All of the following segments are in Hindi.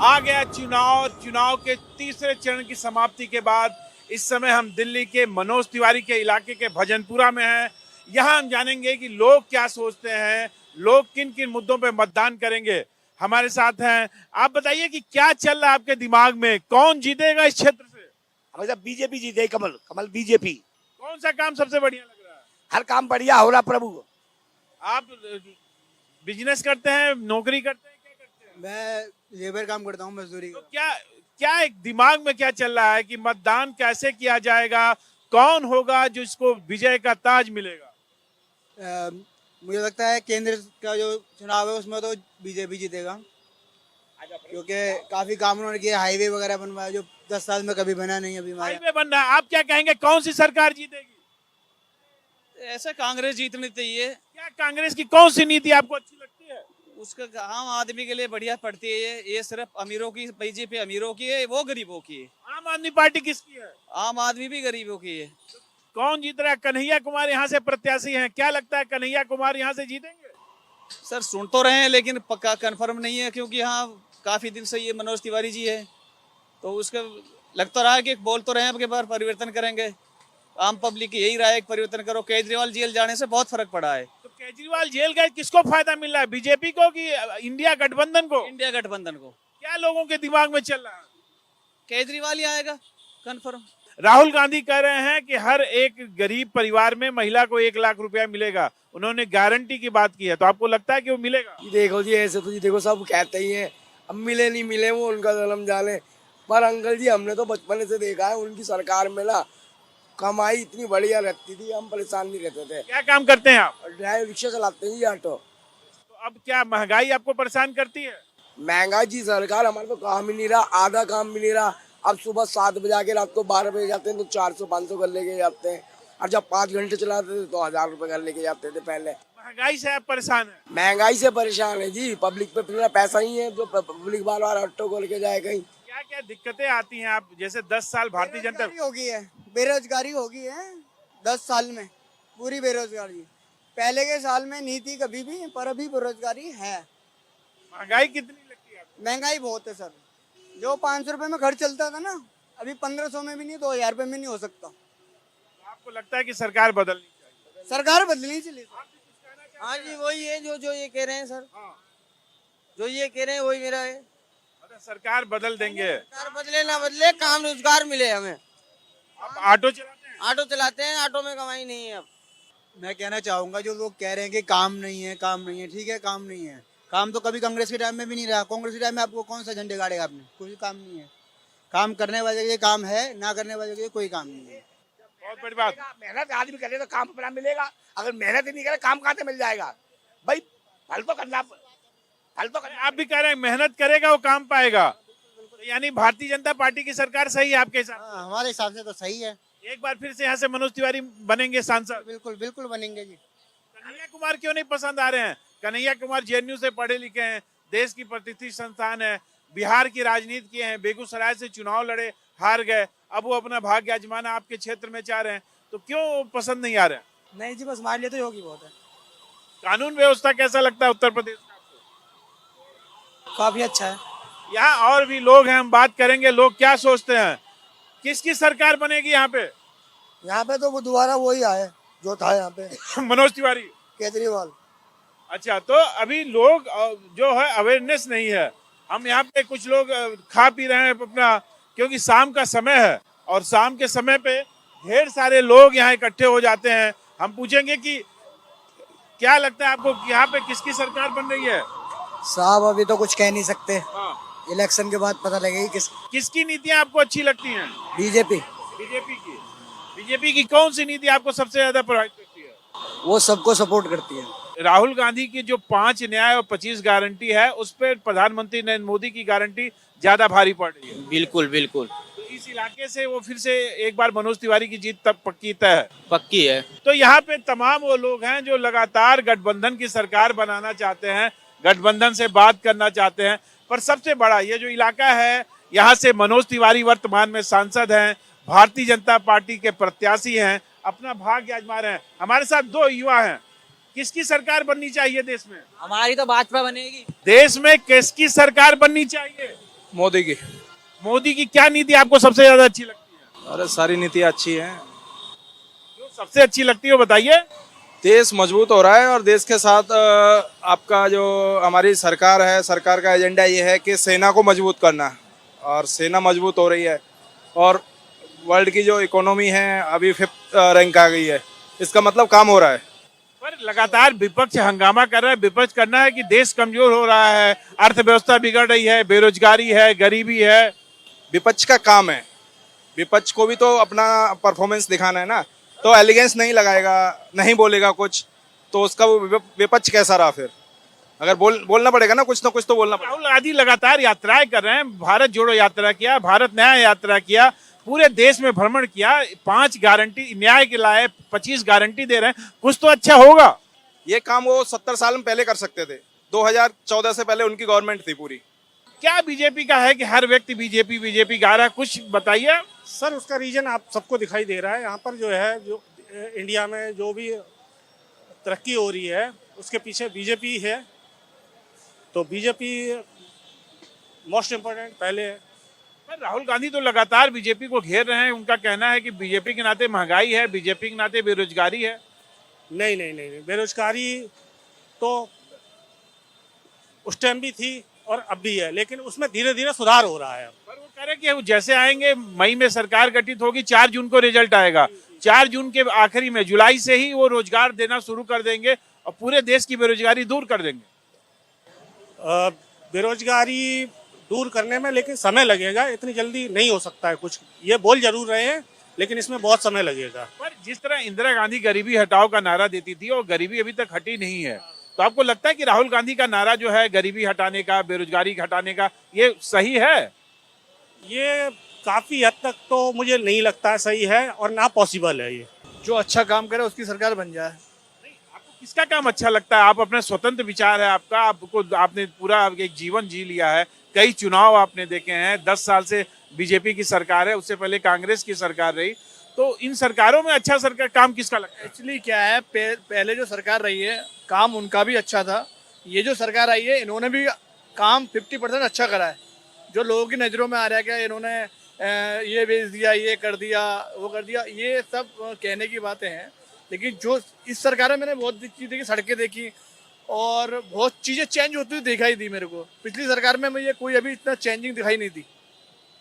आ गया चुनाव के तीसरे चरण की समाप्ति के बाद इस समय हम दिल्ली के मनोज तिवारी के इलाके के भजनपुरा में हैं। यहाँ हम जानेंगे कि लोग क्या सोचते हैं, लोग किन किन मुद्दों पे मतदान करेंगे। हमारे साथ हैं, आप बताइए कि क्या चल रहा है आपके दिमाग में, कौन जीतेगा इस क्षेत्र से? हमेशा बीजेपी जीते, कमल कमल बीजेपी। कौन सा काम सबसे बढ़िया लग रहा है? हर काम बढ़िया हो रहा प्रभु। आप बिजनेस करते हैं, नौकरी करते हैं, क्या करते हैं? मैं लेबर काम करता हूँ, मजदूरी तो का। क्या एक दिमाग में क्या चल रहा है कि मतदान कैसे किया जाएगा, कौन होगा जिसको विजय का ताज मिलेगा? मुझे लगता है केंद्र का जो चुनाव है उसमें तो बीजेपी जीतेगा, क्योंकि काफी काम उन्होंने किए, हाईवे वगैरह बनवाया जो 10 साल में कभी बना नहीं अभी हमारे। हाईवे बन रहा है, आप क्या कहेंगे, कौन सी सरकार जीतेगी? ऐसा कांग्रेस जीतनी चाहिए। क्या कांग्रेस की कौन सी नीति आपको अच्छी लगती है? उसका आम आदमी के लिए बढ़िया पड़ती है। ये सिर्फ अमीरों की, बीजेपी अमीरों की है, वो गरीबों की है। आम आदमी पार्टी किसकी है? आम आदमी भी गरीबों की है। कौन जीत रहा है? कन्हैया कुमार यहाँ से प्रत्याशी हैं, क्या लगता है कन्हैया कुमार यहाँ से जीतेंगे? सर सुन तो रहे हैं लेकिन पक्का कंफर्म नहीं है, क्योंकि यहाँ काफी दिन से ये मनोज तिवारी जी है, तो उसका लग तो रहा है कि बोल तो रहे हैं अब के बार परिवर्तन करेंगे। आम पब्लिक की यही राय है कि परिवर्तन करो। केजरीवाल जेल जाने से बहुत फर्क पड़ा है। तो केजरीवाल जेल गए, किसको फायदा मिल रहा है, बीजेपी को कि इंडिया गठबंधन को? इंडिया गठबंधन को। क्या लोगों के दिमाग में चल रहा है? केजरीवाल ही आएगा कंफर्म। राहुल गांधी कह रहे हैं कि हर एक गरीब परिवार में महिला को 1 लाख रुपया मिलेगा, उन्होंने गारंटी की बात की है, तो आपको लगता है कि वो मिलेगा? देखो जी, ऐसे तो जी देखो सब कहते ही हैं, अब मिले नहीं मिले वो उनका जन्म जाने। पर अंकल जी हमने तो बचपन से देखा है उनकी सरकार में ना कमाई इतनी बढ़िया रहती थी, हम परेशान नहीं रहते थे। क्या काम करते हैं आप? ड्राइवर रिक्शा चलाते हैं जी, ऑटो। तो अब क्या महंगाई आपको परेशान करती है? महंगाई जी सरकार, हमारे तो काम ही नहीं रहा, आधा काम भी नहीं रहा। अब सुबह 7 बजे आके रात को 12 बजे जाते हैं तो 400-500 कर लेके जाते हैं, और जब 5 घंटे चलाते थे तो 1000 रुपए कर लेके जाते थे पहले। महंगाई से आप परेशान हैं? महंगाई से परेशान है जी, पब्लिक पे पूरा पैसा ही है, जो पब्लिक बार बार ऑटो को लेके जाए कहीं। क्या क्या दिक्कतें आती हैं? आप जैसे 10 साल भारतीय जनता होगी है, बेरोजगारी होगी है 10 साल में, पूरी बेरोजगारी। पहले के साल में नहीं थी कभी भी, पर अभी बेरोजगारी है। महंगाई कितनी लगती है आपको? महंगाई बहुत है सर। जो 500 रुपए में घर चलता था ना, अभी 1500 में भी नहीं, 2000 रुपए में नहीं हो सकता। तो आपको लगता है कि सरकार बदलनी चाहिए? सरकार बदलनी चाहिए। हाँ जी, वही है जो ये कह रहे हैं सर। हाँ। जो ये कह रहे हैं वही मेरा है। मतलब सरकार बदल देंगे। सरकार बदले ना बदले, काम रोजगार मिले हमें। आप ऑटो चलाते हैं? ऑटो चलाते हैं, ऑटो में कमाई नहीं है अब। मैं कहना चाहूंगा, जो लोग कह रहे हैं कि काम नहीं है, काम नहीं है, ठीक है काम नहीं है। काम तो कभी कांग्रेस के टाइम में भी नहीं रहा। कांग्रेस के टाइम में आपको कौन सा झंडे गाड़ेगा आपने? कोई काम नहीं है। काम करने वाले के लिए काम है, ना करने वाले के लिए कोई काम नहीं है। बहुत बड़ी बात। मेहनत आदमी करे तो काम अपना मिलेगा, अगर मेहनत ही नहीं करे काम कहाँ से मिल जाएगा भाई? फल तो करना। आप भी कह रहे हैं मेहनत करेगा वो काम पाएगा, तो यानी भारतीय जनता पार्टी की सरकार सही है आपके हिसाब हमारे हिसाब से तो सही है। से? एक बार फिर से यहाँ से मनोज तिवारी बनेंगे सांसद? बिल्कुल बिल्कुल बनेंगे जी। कन्हैया कुमार क्यों नहीं पसंद आ रहे हैं? कन्हैया कुमार जेएनयू से पढ़े लिखे हैं, देश की प्रतिष्ठित संस्थान है, बिहार की राजनीति किए हैं, बेगूसराय से चुनाव लड़े, हार गए, अब वो अपना भाग्य आजमाना आपके क्षेत्र में चाह रहे हैं, तो क्यों पसंद नहीं आ रहे हैं? नहीं जी, बस हमारे लिए तो योगी बहुत है। कानून व्यवस्था कैसा लगता है उत्तर प्रदेश का आपको? काफी अच्छा है। यहाँ और भी लोग हैं, हम बात करेंगे लोग क्या सोचते हैं, किसकी सरकार बनेगी यहाँ पे? यहाँ पे तो वो दोबारा वही आए जो था यहाँ पे, मनोज तिवारी। केजरीवाल। अच्छा, तो अभी लोग जो है अवेयरनेस नहीं है। हम यहाँ पे कुछ लोग खा पी रहे हैं अपना, क्योंकि शाम का समय है और शाम के समय पे ढेर सारे लोग यहाँ इकट्ठे हो जाते हैं। हम पूछेंगे कि क्या लगता है आपको यहाँ पे किसकी सरकार बन रही है? साहब अभी तो कुछ कह नहीं सकते, हाँ। इलेक्शन के बाद पता लगेगी किसकी नीतियाँ आपको अच्छी लगती हैं? बीजेपी। बीजेपी की। बीजेपी की कौन सी नीति आपको सबसे ज्यादा प्रभावित करती है? वो सबको सपोर्ट करती है। राहुल गांधी की जो 5 न्याय और 25 गारंटी है, उस पर प्रधानमंत्री नरेंद्र मोदी की गारंटी ज्यादा भारी पड़ रही है। बिल्कुल बिल्कुल तो इस इलाके से वो फिर से एक बार मनोज तिवारी की जीत तब पक्की तय है। पक्की है। तो यहाँ पे तमाम वो लोग हैं जो लगातार गठबंधन की सरकार बनाना चाहते हैं, गठबंधन से बात करना चाहते हैं, पर सबसे बड़ा ये जो इलाका है, यहाँ से मनोज तिवारी वर्तमान में सांसद हैं, भारतीय जनता पार्टी के प्रत्याशी हैं, अपना भाग्य आजमा रहे हैं। हमारे साथ 2 युवा हैं। किसकी सरकार बननी चाहिए देश में? हमारी तो भाजपा बनेगी। देश में किसकी सरकार बननी चाहिए? मोदी की। मोदी की क्या नीति आपको सबसे ज्यादा अच्छी लगती है? अरे सारी नीतियाँ अच्छी हैं। जो सबसे अच्छी लगती है वो बताइए। देश मजबूत हो रहा है और देश के साथ आपका जो हमारी सरकार है, सरकार का एजेंडा ये है कि सेना को मजबूत करना, और सेना मजबूत हो रही है। और वर्ल्ड की जो इकोनॉमी है अभी 5th रैंक आ गई है, इसका मतलब काम हो रहा है। पर लगातार विपक्ष हंगामा कर रहा है, विपक्ष करना है कि देश कमजोर हो रहा है, अर्थव्यवस्था बिगड़ रही है, बेरोजगारी है, गरीबी है। विपक्ष का काम है, विपक्ष को भी तो अपना परफॉर्मेंस दिखाना है ना। तो एलिगेंस नहीं लगाएगा, नहीं बोलेगा कुछ, तो उसका वो विपक्ष कैसा रहा फिर? अगर बोलना पड़ेगा ना कुछ तो बोलना पड़ेगा। राहुल गांधी लगातार यात्राएं कर रहे हैं, भारत जोड़ो यात्रा किया, भारत न्याय यात्रा किया, पूरे देश में भ्रमण किया, 5 गारंटी न्याय के लाए, 25 गारंटी दे रहे हैं, कुछ तो अच्छा होगा। ये काम वो 70 साल में पहले कर सकते थे, 2014 से पहले उनकी गवर्नमेंट थी पूरी। क्या बीजेपी का है कि हर व्यक्ति बीजेपी बीजेपी गा रहा है? कुछ बताइए। सर उसका रीजन आप सबको दिखाई दे रहा है। यहाँ पर जो है, जो इंडिया में जो भी तरक्की हो रही है उसके पीछे बीजेपी है। तो बीजेपी मोस्ट इम्पोर्टेंट पहले है। पर राहुल गांधी तो लगातार बीजेपी को घेर रहे हैं, उनका कहना है कि बीजेपी के नाते महंगाई है, बीजेपी के नाते बेरोजगारी है। नहीं नहीं नहीं नहीं, बेरोजगारी तो उस टाइम भी थी और अब भी है, लेकिन उसमें धीरे धीरे सुधार हो रहा है। पर वो कह रहे कि वो जैसे आएंगे, मई में सरकार गठित होगी, 4 जून को रिजल्ट आएगा, 4 जून के आखिरी में, जुलाई से ही वो रोजगार देना शुरू कर देंगे और पूरे देश की बेरोजगारी दूर कर देंगे। बेरोजगारी दूर करने में लेकिन समय लगेगा, इतनी जल्दी नहीं हो सकता है कुछ। ये बोल जरूर रहे हैं लेकिन इसमें बहुत समय लगेगा। पर जिस तरह इंदिरा गांधी गरीबी हटाओ का नारा देती थी और गरीबी अभी तक हटी नहीं है, तो आपको लगता है कि राहुल गांधी का नारा जो है गरीबी हटाने का, बेरोजगारी हटाने का, ये सही है? ये काफी हद तक तो मुझे नहीं लगता है सही है और ना पॉसिबल है ये। जो अच्छा काम करे उसकी सरकार बन जाए। आपको किसका काम अच्छा लगता है? आप अपने स्वतंत्र विचार है आपका, आपको आपने पूरा एक जीवन जी लिया है, कई चुनाव आपने देखे हैं, 10 साल से बीजेपी की सरकार है, उससे पहले कांग्रेस की सरकार रही, तो इन सरकारों में अच्छा सरकार काम किसका लगता है? एक्चुअली क्या है, पहले जो सरकार रही है काम उनका भी अच्छा था। ये जो सरकार आई है इन्होंने भी काम 50% अच्छा करा है। जो लोगों की नज़रों में आ रहा है कि इन्होंने ये बेच दिया, ये कर दिया, वो कर दिया, ये सब कहने की बातें हैं। लेकिन जो इस सरकार में मैंने बहुत चीज़ देखी, सड़कें देखी और बहुत चीज़ें चेंज होती हुई दिखाई दी मेरे को। पिछली सरकार में मुझे कोई अभी इतना चेंजिंग दिखाई नहीं दी।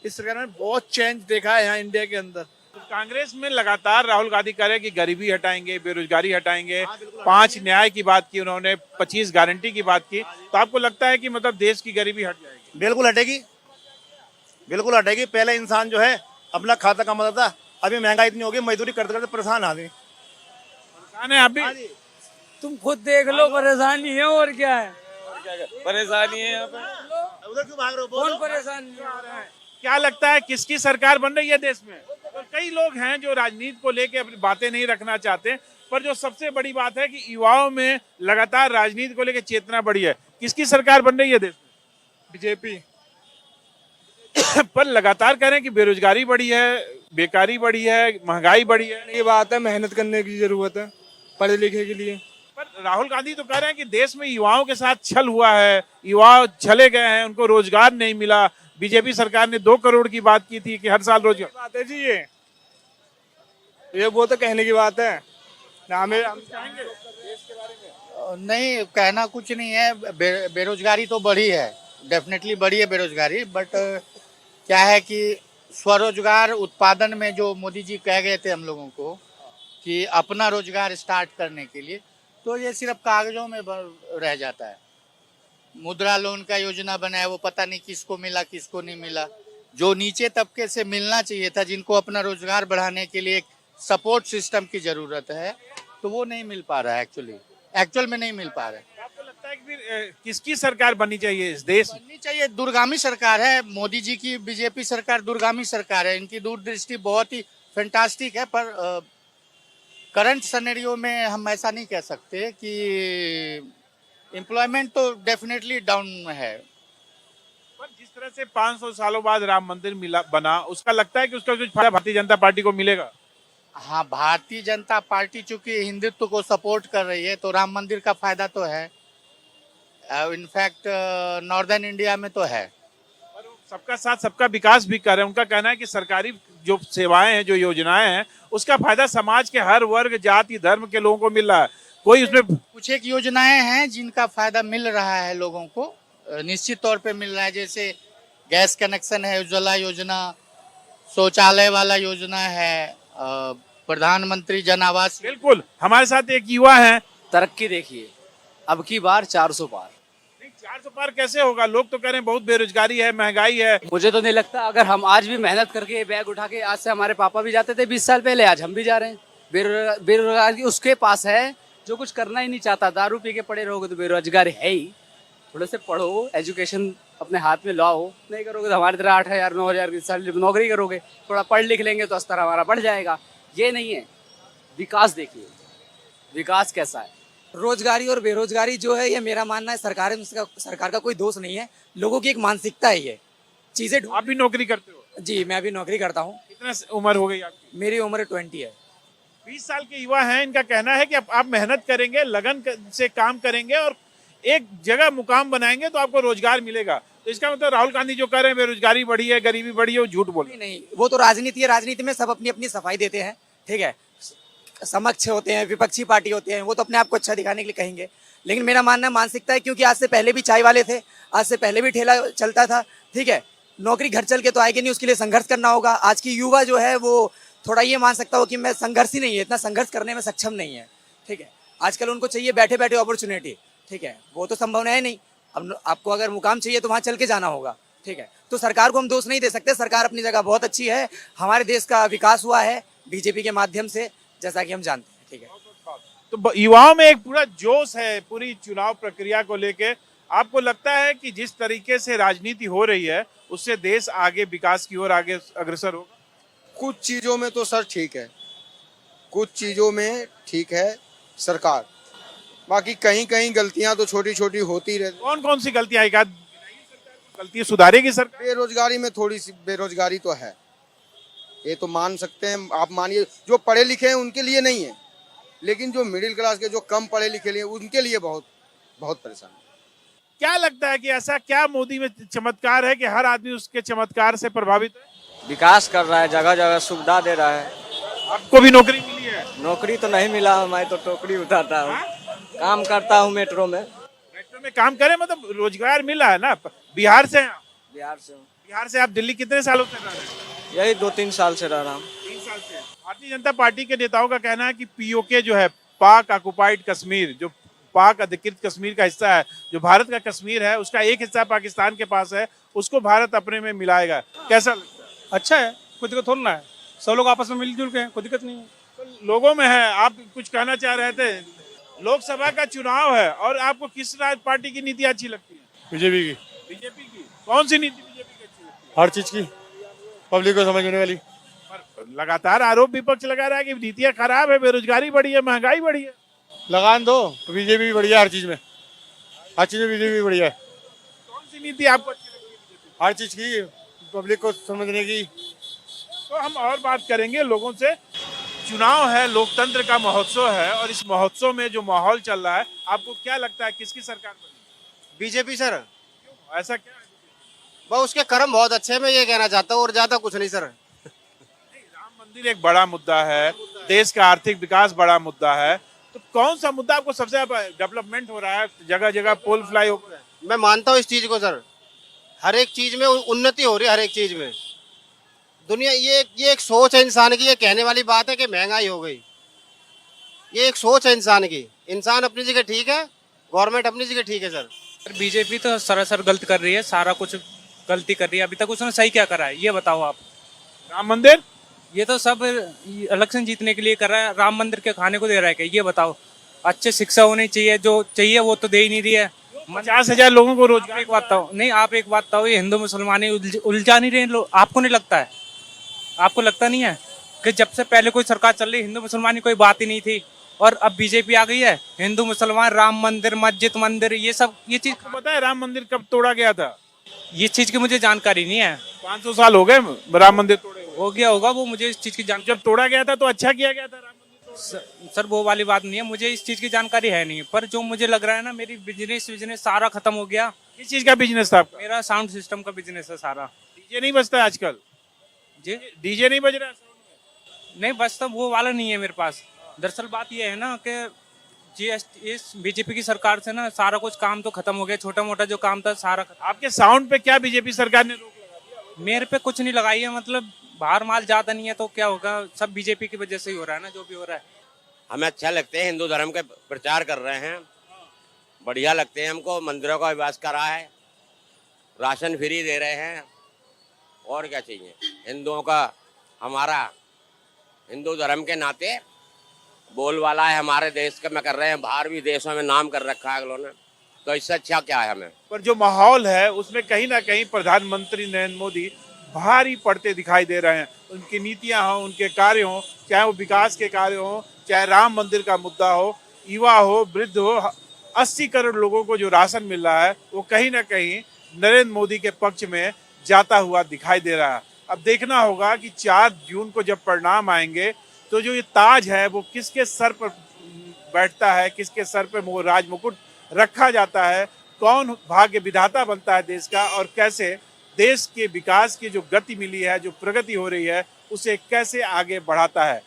इस सरकार में बहुत चेंज देखा है यहाँ इंडिया के अंदर। तो कांग्रेस में लगातार राहुल गांधी कह रहे हैं कि गरीबी हटाएंगे, बेरोजगारी हटाएंगे, 5 न्याय की बात की उन्होंने, 25 गारंटी की बात की, तो आपको लगता है कि मतलब देश की गरीबी हट जाएगी? बिल्कुल हटेगी, बिल्कुल हटेगी। पहले इंसान जो है अपना खाता कमाता था, अभी महंगाई इतनी होगी, मजदूरी करते करते परेशान आदमी। परेशान है आप भी? तुम खुद देख लो, परेशानी है और क्या है। परेशानी है यहाँ पे। उधर क्यों भाग रहे हो? कौन परेशान नहीं हो रहा है? क्या लगता है किसकी सरकार बन रही है देश में? तो कई लोग हैं जो राजनीति को लेके अपनी बातें नहीं रखना चाहते, पर जो सबसे बड़ी बात है कि युवाओं में लगातार राजनीति को लेकर चेतना बढ़ी है। किसकी सरकार बन रही है देश में? बीजेपी। पर लगातार कह रहे हैं कि बेरोजगारी बढ़ी है, बेकारी बढ़ी है, महंगाई बढ़ी है। ये बात है, मेहनत करने की जरूरत है पढ़े लिखे के लिए। पर राहुल गांधी तो कह रहे हैं कि देश में युवाओं के साथ छल हुआ है, युवा चले गए हैं, उनको रोजगार नहीं मिला। बीजेपी सरकार ने 2 करोड़ की बात की थी कि हर साल रोजगार। बात है जी, ये वो तो कहने की बात है ना। हमें नहीं कहना कुछ नहीं है। बेरोजगारी तो बढ़ी है, डेफिनेटली बढ़ी है बेरोजगारी, बट क्या है कि स्वरोजगार उत्पादन में जो मोदी जी कह गए थे हम लोगों को कि अपना रोजगार स्टार्ट करने के लिए, तो ये सिर्फ कागजों में रह जाता है। मुद्रा लोन का योजना बनाया, वो पता नहीं किसको मिला किसको नहीं मिला। जो नीचे तबके से मिलना चाहिए था, जिनको अपना रोजगार बढ़ाने के लिए एक सपोर्ट सिस्टम की जरूरत है, तो वो नहीं मिल पा रहा है। एक्चुअल में नहीं मिल पा रहा है। आपको लगता है कि फिर किसकी सरकार बननी चाहिए इस देश में? बननी चाहिए, दूरगामी सरकार है मोदी जी की। बीजेपी सरकार दूरगामी सरकार है, इनकी दूरदृष्टि बहुत ही फैंटास्टिक है। पर करंट सिनेरियो में हम ऐसा नहीं कह सकते कि एम्प्लॉयमेंट तो डेफिनेटली डाउन है। पर जिस तरह से 500 सालों बाद राम मंदिर बना, उसका लगता है कि उसका कुछ फायदा भारतीय जनता पार्टी को मिलेगा? हाँ, भारतीय जनता पार्टी चूंकि हिंदुत्व को सपोर्ट कर रही है, तो राम मंदिर का फायदा तो है। इनफैक्ट नॉर्दर्न इंडिया में तो है। पर सबका साथ सबका विकास भी कर रहे हैं। उनका कहना है कि सरकारी जो सेवाएं हैं, जो योजनाएं हैं, उसका फायदा समाज के हर वर्ग, जाति, धर्म के लोगों को मिल रहा है। कोई उसमें कुछ एक योजनाएं हैं जिनका फायदा मिल रहा है लोगों को, निश्चित तौर पे मिल रहा है। जैसे गैस कनेक्शन है, उज्ज्वला योजना, शौचालय वाला योजना है, प्रधानमंत्री जन आवास। बिल्कुल। हमारे साथ एक युवा है। तरक्की देखिए, अब की बार 400 पार। 400 पार कैसे होगा? लोग तो कह रहे हैं बहुत बेरोजगारी है, महंगाई है। मुझे तो नहीं लगता। अगर हम आज भी मेहनत करके बैग उठा के, आज से हमारे पापा भी जाते थे 20 साल पहले, आज हम भी जा रहे हैं। बेरोजगारी उसके पास है जो कुछ करना ही नहीं चाहता। दारू पी के पड़े रहोगे तो बेरोजगारी है ही। थोड़े से पढ़ो, एजुकेशन अपने हाथ में लाओ। नहीं करोगे तो हमारी तरह 8,000 9,000 की साल नौकरी करोगे। थोड़ा पढ़ लिख लेंगे तो स्तर हमारा बढ़ जाएगा। ये नहीं है। विकास देखिए, विकास कैसा है। रोजगारी और बेरोजगारी जो है, ये मेरा मानना है सरकार का कोई दोष नहीं है। लोगों की एक मानसिकता है। ये चीजें आप भी नौकरी करते हो? जी, मैं भी नौकरी करता हूँ। कितना उम्र हो गई आपकी? मेरी उम्र 20 है। 20 साल के युवा हैं। इनका कहना है कि आप मेहनत करेंगे, लगन से काम करेंगे और एक जगह मुकाम बनाएंगे तो आपको रोजगार मिलेगा। तो इसका मतलब राहुल गांधी जो कह रहे हैं बेरोजगारी बढ़ी है, गरीबी बढ़ी है, वो झूठ बोल रहे हैं। नहीं, वो तो राजनीति है। राजनीति में सब अपनी अपनी सफाई देते हैं, ठीक है। समक्ष होते हैं, विपक्षी पार्टी होते हैं, वो तो अपने आप को अच्छा दिखाने के लिए कहेंगे। लेकिन मेरा मानना मानसिकता है, क्योंकि आज से पहले भी चाय वाले थे, आज से पहले भी ठेला चलता था, ठीक है। नौकरी घर चल के तो आएगी नहीं, उसके लिए संघर्ष करना होगा। आज की युवा जो है वो थोड़ा ये मान सकता हो कि मैं संघर्ष ही नहीं है, इतना संघर्ष करने में सक्षम नहीं है, ठीक है। आजकल उनको चाहिए बैठे बैठे अपॉर्चुनिटी, ठीक है। वो तो संभव है नहीं। अब आपको अगर मुकाम चाहिए तो वहाँ चल के जाना होगा, ठीक है। तो सरकार को हम दोष नहीं दे सकते। सरकार अपनी जगह बहुत अच्छी है। हमारे देश का विकास हुआ है बीजेपी के माध्यम से, जैसा कि हम जानते हैं, ठीक है। तो युवाओं में एक पूरा जोश है पूरी चुनाव प्रक्रिया को लेके। आपको लगता है कि जिस तरीके से राजनीति हो रही है उससे देश आगे विकास की ओर आगे अग्रसर होगा? कुछ चीज़ों में तो सर ठीक है, कुछ चीज़ों में ठीक है सरकार, बाकी कहीं कहीं गलतियां तो छोटी छोटी होती रहती। कौन कौन सी गलतियां? एक आध गलती सुधारेगी सरकार? बेरोजगारी में थोड़ी सी बेरोजगारी तो है, ये तो मान सकते हैं। आप मानिए जो पढ़े लिखे हैं उनके लिए नहीं है, लेकिन जो मिडिल क्लास के, जो कम पढ़े लिखे लिए, उनके लिए बहुत बहुत परेशान। क्या लगता है कि ऐसा क्या मोदी में चमत्कार है कि हर आदमी उसके चमत्कार से प्रभावित है? विकास कर रहा है, जगह जगह सुविधा दे रहा है। आपको भी नौकरी मिली है? नौकरी तो नहीं मिला, मैं तो टोकरी उठाता हूँ, काम करता हूँ मेट्रो में। मेट्रो में काम करे, मतलब रोजगार मिला है ना। बिहार से हैं आप? बिहार से हूँ। बिहार से आप दिल्ली कितने सालों से रह रहे हैं? यही 2-3 साल से रह रहा हूँ। 3 साल से। भारतीय जनता पार्टी के नेताओं का कहना है कि पीओके जो है, पाक ऑक्युपाइड कश्मीर, जो पाक अधिकृत कश्मीर का हिस्सा है, जो भारत का कश्मीर है, उसका एक हिस्सा पाकिस्तान के पास है, उसको भारत अपने में मिलाएगा। कैसा लगता है? अच्छा है, कोई दिक्कत थोड़ा ना है। सब लोग आपस में मिलजुल के हैं, कोई दिक्कत नहीं है। तो लोगों में है। आप कुछ कहना चाह रहे थे? लोकसभा का चुनाव है और आपको किस पार्टी की नीति अच्छी लगती है? बीजेपी की। बीजेपी की? कौन सी नीति बीजेपी की अच्छी लगती है? हर चीज की, पब्लिक को समझने वाली। पर लगातार आरोप विपक्ष लगा रहा है कि नीतियां खराब है, बेरोजगारी बढ़ी है, महंगाई बढ़ी है। लगान दो, बीजेपी भी बढ़िया, हर चीज में, हर चीज में बीजेपी बढ़िया है। कौन सी नीति आपको अच्छी लगती है बीजेपी? हर चीज की, पब्लिक को समझने की। तो हम और बात करेंगे लोगों से। चुनाव है, लोकतंत्र का महोत्सव है और इस महोत्सव में जो माहौल चल रहा है, आपको क्या लगता है किसकी सरकार बनेगी? बीजेपी सर, ऐसा क्या है? बस उसके कर्म बहुत अच्छे हैं, मैं ये कहना चाहता हूँ, और ज्यादा कुछ नहीं सर। राम मंदिर एक बड़ा मुद्दा है, देश का आर्थिक विकास बड़ा मुद्दा है। तो कौन सा मुद्दा आपको सबसे ज्यादा? डेवलपमेंट हो रहा है, जगह जगह पुल फ्लाई ओवर है। मैं मानता हूँ इस चीज को सर, हर एक चीज में उन्नति हो रही है, हर एक चीज में। दुनिया ये एक सोच है इंसान की। ये कहने वाली बात है कि महंगाई हो गई, ये एक सोच है इंसान की। इंसान अपनी जगह ठीक है, गवर्नमेंट अपनी जगह ठीक है सर। बीजेपी तो सरासर गलत कर रही है, सारा कुछ गलती कर रही है। अभी तक उसने सही क्या करा है, ये बताओ आप। राम मंदिर, ये तो सब इलेक्शन जीतने के लिए कर रहा है। राम मंदिर के खाने को दे रहा है क्या, ये बताओ। अच्छे शिक्षा होनी चाहिए, जो चाहिए वो तो दे ही नहीं रही है। 50,000 लोगों को रोजगार। एक बात बताओ, नहीं आप एक बात बताओ, ये हिंदू मुसलमानी उलझा नहीं रहे लोग? आपको नहीं लगता है? आपको लगता नहीं है कि जब से पहले कोई सरकार चल रही, हिंदू मुसलमानी कोई बात ही नहीं थी, और अब बीजेपी आ गई है, हिंदू मुसलमान, राम मंदिर, मस्जिद मंदिर, ये सब, ये चीज पता है राम मंदिर कब तोड़ा गया था? ये चीज की मुझे जानकारी नहीं है। 500 साल हो गए राम मंदिर तोड़े हुए। हो गया होगा, वो मुझे इस चीज की जानकारी। जब तोड़ा गया था तो अच्छा किया गया था राम मंदिर। सर वो वाली बात नहीं है, मुझे इस चीज की जानकारी है नहीं। पर जो मुझे लग रहा है ना, मेरी बिजनेस सारा खत्म हो गया। किस चीज का बिजनेस था आपका? मेरा साउंड सिस्टम का बिजनेस है सारा। डीजे नहीं बजता है आजकल? जी डीजे नहीं बज रहा है sound में? नहीं बस तब वो वाला नहीं है मेरे पास। दरअसल बात ये है ना कि जीएसटी इस बीजेपी की सरकार से ना सारा कुछ काम तो खत्म हो गया, छोटा मोटा जो काम था सारा खत्म। आपके साउंड पे क्या बीजेपी सरकार ने रोक लगा दिया? मेरे पे कुछ नहीं लगाई है, मतलब बाहर माल जाता नहीं है तो क्या होगा, सब बीजेपी की वजह से ही हो रहा है ना जो भी हो रहा है। हमें अच्छा लगते हैं, हिंदू धर्म के प्रचार कर रहे हैं, बढ़िया लगते हैं हमको। मंदिरों का विकास करा है, राशन फ्री दे रहे हैं, और क्या चाहिए। हिंदुओं का, हमारा हिंदू धर्म के नाते बोलवाला है हमारे देश का में कर रहे हैं, बाहर भी देशों में नाम कर रखा है अगलों ने, तो इससे अच्छा क्या है हमें। पर जो माहौल है उसमें कहीं ना कहीं प्रधानमंत्री नरेंद्र मोदी भारी पड़ते दिखाई दे रहे हैं। उनकी नीतियां हो, उनके कार्य हो, चाहे वो विकास के कार्य हो, चाहे राम मंदिर का मुद्दा हो, युवा हो, वृद्ध हो, 80 करोड़ लोगों को जो राशन मिल रहा है वो कहीं ना कहीं नरेंद्र मोदी के पक्ष में जाता हुआ दिखाई दे रहा है। अब देखना होगा कि 4 जून को जब परिणाम आएंगे तो जो ये ताज है वो किसके सर पर बैठता है, किसके सर पर वो राज मुकुट रखा जाता है, कौन भाग्य विधाता बनता है देश का, और कैसे देश के विकास की जो गति मिली है, जो प्रगति हो रही है, उसे कैसे आगे बढ़ाता है।